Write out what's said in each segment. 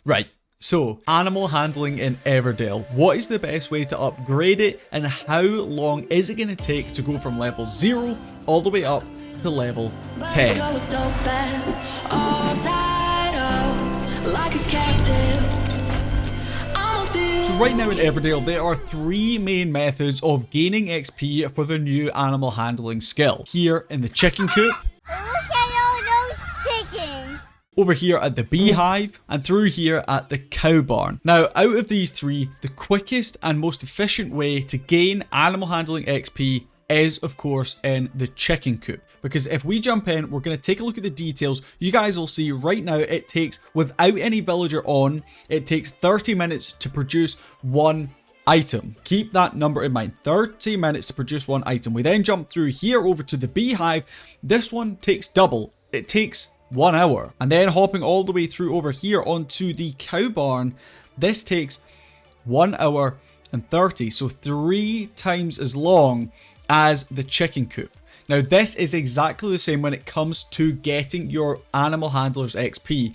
Right, so animal handling in Everdale. What is the best way to upgrade it, and how long is it going to take to go from level 0 all the way up to level 10? So right now in Everdale, there are 3 main methods of gaining XP for the new animal handling skill. Here in the chicken coop, over here at the beehive, and through here at the cow barn. Now, out of these 3, the quickest and most efficient way to gain animal handling XP is, of course, in the chicken coop. Because if we jump in, we're going to take a look at the details. You guys will see right now it takes, without any villager on, it takes 30 minutes to produce 1 item. Keep that number in mind, 30 minutes to produce 1 item. We then jump through here over to the beehive. This one takes double. It takes 1 hour. And then hopping all the way through over here onto the cow barn, this takes 1 hour and 30, so 3 times as long as the chicken coop. Now this is exactly the same when it comes to getting your animal handlers XP.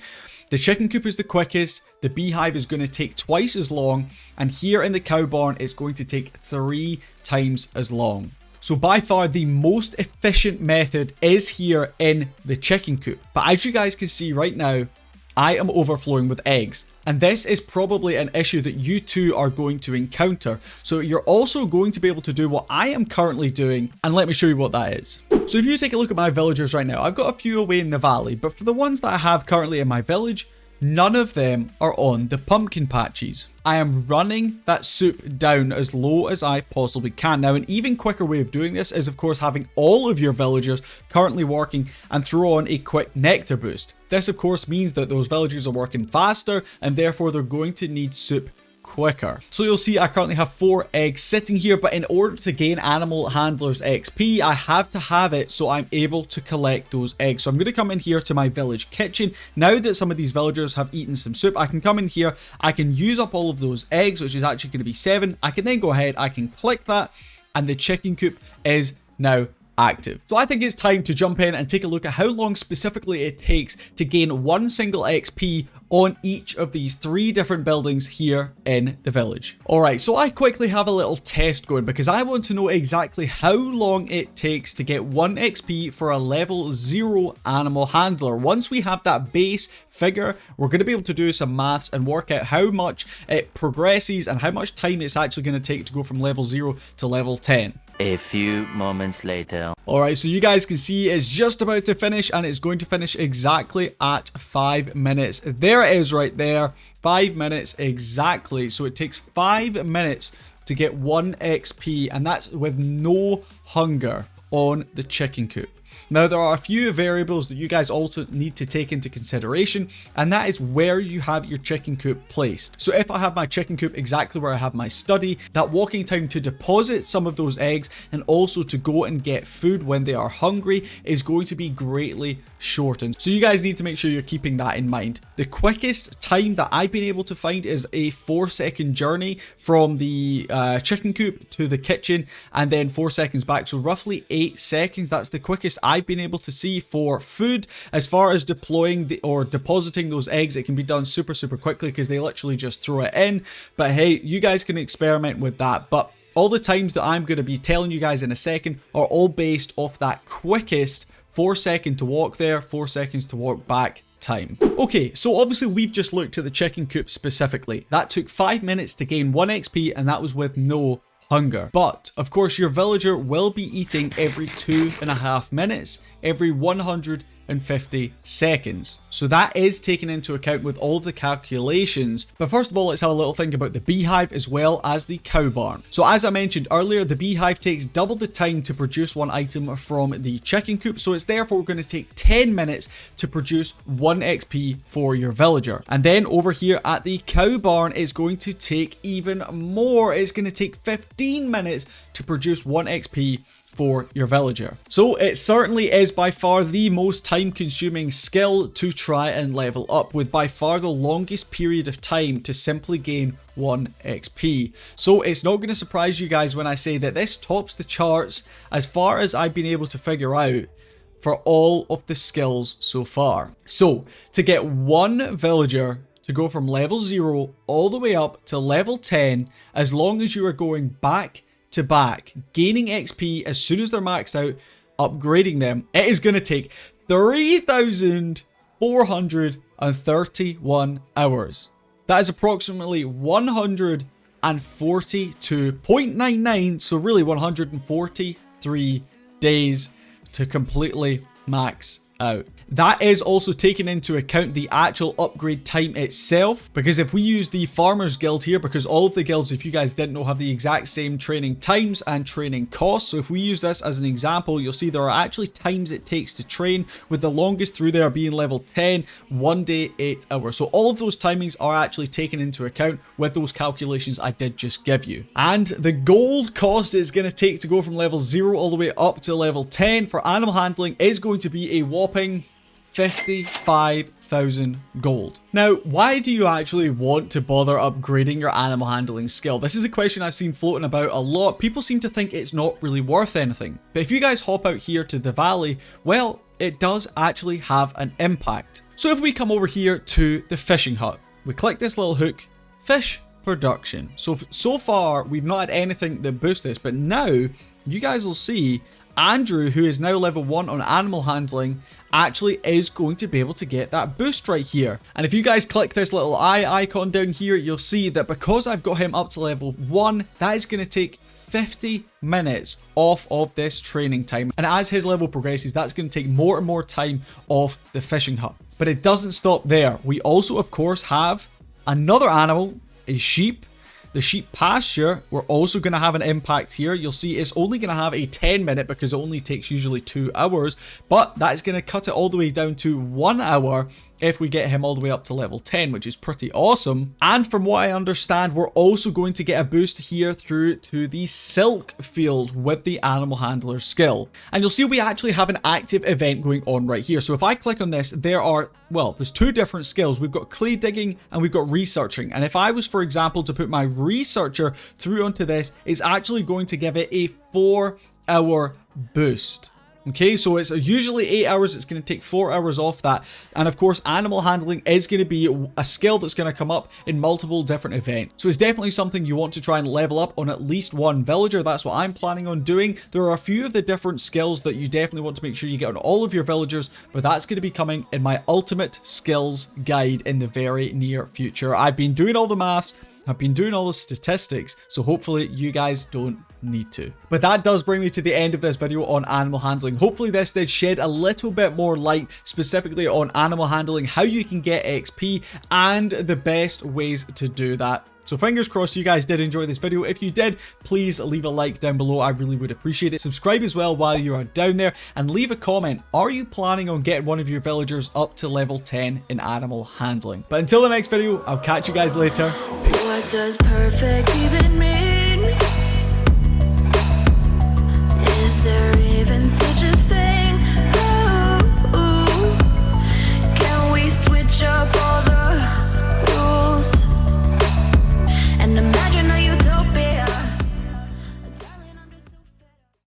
The chicken coop is the quickest, the beehive is going to take twice as long, and here in the cow barn it's going to take 3 times as long. So by far the most efficient method is here in the chicken coop. But as you guys can see right now, I am overflowing with eggs. And this is probably an issue that you too are going to encounter. So you're also going to be able to do what I am currently doing, and let me show you what that is. So if you take a look at my villagers right now, I've got a few away in the valley, but for the ones that I have currently in my village, none of them are on the pumpkin patches. I am running that soup down as low as I possibly can. Now, an even quicker way of doing this is, of course, having all of your villagers currently working and throw on a quick nectar boost. This, of course, means that those villagers are working faster and therefore they're going to need soup quicker. So you'll see I currently have 4 eggs sitting here, but in order to gain animal handlers XP, I have to have it so I'm able to collect those eggs. So I'm going to come in here to my village kitchen. Now that some of these villagers have eaten some soup, I can come in here, I can use up all of those eggs, which is actually going to be 7. I can then go ahead, I can click that, and the chicken coop is now active. So I think it's time to jump in and take a look at how long specifically it takes to gain 1 single XP on each of these 3 different buildings here in the village. Alright, so I quickly have a little test going because I want to know exactly how long it takes to get 1 XP for a level 0 animal handler. Once we have that base figure, we're going to be able to do some maths and work out how much it progresses and how much time it's actually going to take to go from level 0 to level 10. A few moments later. Alright, so you guys can see it's just about to finish, and it's going to finish exactly at 5 minutes. There it is right there, 5 minutes exactly. So it takes 5 minutes to get 1 XP, and that's with no hunger on the chicken coop. Now, there are a few variables that you guys also need to take into consideration, and that is where you have your chicken coop placed. So if I have my chicken coop exactly where I have my study, that walking time to deposit some of those eggs and also to go and get food when they are hungry is going to be greatly shortened. So you guys need to make sure you're keeping that in mind. The quickest time that I've been able to find is a 4-second journey from the chicken coop to the kitchen, and then 4 seconds back. So roughly 8 seconds. That's the quickest I've been able to see for food. As far as deploying or depositing those eggs, it can be done super quickly because they literally just throw it in. But hey, you guys can experiment with that. But all the times that I'm going to be telling you guys in a second are all based off that quickest 4 second to walk there, 4 seconds to walk back time. Okay, so obviously we've just looked at the chicken coop specifically. That took 5 minutes to gain 1 XP, and that was with no hunger. But of course your villager will be eating every 2.5 minutes, every 150 seconds. So that is taken into account with all the calculations. But first of all, let's have a little think about the beehive as well as the cow barn. So as I mentioned earlier, the beehive takes double the time to produce 1 item from the chicken coop. So it's therefore going to take 10 minutes to produce 1 XP for your villager. And then over here at the cow barn, it's going to take even more. It's going to take 15 minutes to produce 1 XP for your villager. So it certainly is by far the most time consuming skill to try and level up, with by far the longest period of time to simply gain 1 XP. So it's not going to surprise you guys when I say that this tops the charts as far as I've been able to figure out for all of the skills so far. So to get 1 villager to go from level 0 all the way up to level 10 as long as you are going back to back, gaining XP as soon as they're maxed out, upgrading them. It is going to take 3,431 hours. That is approximately 142.99, so really 143 days to completely max out. That is also taking into account the actual upgrade time itself, because if we use the Farmers Guild here, because all of the guilds, if you guys didn't know, have the exact same training times and training costs. So if we use this as an example, you'll see there are actually times it takes to train, with the longest through there being level 10, 1 day, 8 hours. So all of those timings are actually taken into account with those calculations I did just give you. And the gold cost it's going to take to go from level 0 all the way up to level 10 for animal handling is going to be a whopping 55,000 gold. Now, why do you actually want to bother upgrading your animal handling skill? This is a question I've seen floating about a lot. People seem to think it's not really worth anything. But if you guys hop out here to the valley, well, it does actually have an impact. So if we come over here to the fishing hut, we click this little hook, fish production. So far, we've not had anything that boosts this, but now you guys will see Andrew, who is now level 1 on animal handling, actually is going to be able to get that boost right here. And if you guys click this little eye icon down here, you'll see that because I've got him up to level 1, that is going to take 50 minutes off of this training time. And as his level progresses, that's going to take more and more time off the fishing hut. But it doesn't stop there. We also, of course, have another animal, a sheep. The sheep pasture, we're also going to have an impact here. You'll see it's only going to have a 10-minute because it only takes usually 2 hours, but that's going to cut it all the way down to 1 hour if we get him all the way up to level 10, which is pretty awesome. And from what I understand, we're also going to get a boost here through to the silk field with the animal handler skill. And you'll see we actually have an active event going on right here. So if I click on this, there's 2 different skills. We've got clay digging and we've got researching. And if I was, for example, to put my researcher through onto this, it's actually going to give it a 4-hour boost. Okay, so it's usually 8 hours, it's going to take 4 hours off that. And of course, animal handling is going to be a skill that's going to come up in multiple different events. So it's definitely something you want to try and level up on at least one villager. That's what I'm planning on doing. There are a few of the different skills that you definitely want to make sure you get on all of your villagers, but that's going to be coming in my ultimate skills guide in the very near future. I've been doing all the maths, I've been doing all the statistics, so hopefully you guys don't need to. But that does bring me to the end of this video on animal handling. Hopefully this did shed a little bit more light specifically on animal handling, how you can get XP, and the best ways to do that. So fingers crossed you guys did enjoy this video. If you did, please leave a like down below. I really would appreciate it. Subscribe as well while you are down there, and leave a comment. Are you planning on getting one of your villagers up to level 10 in animal handling? But until the next video, I'll catch you guys later. Peace. What does perfect even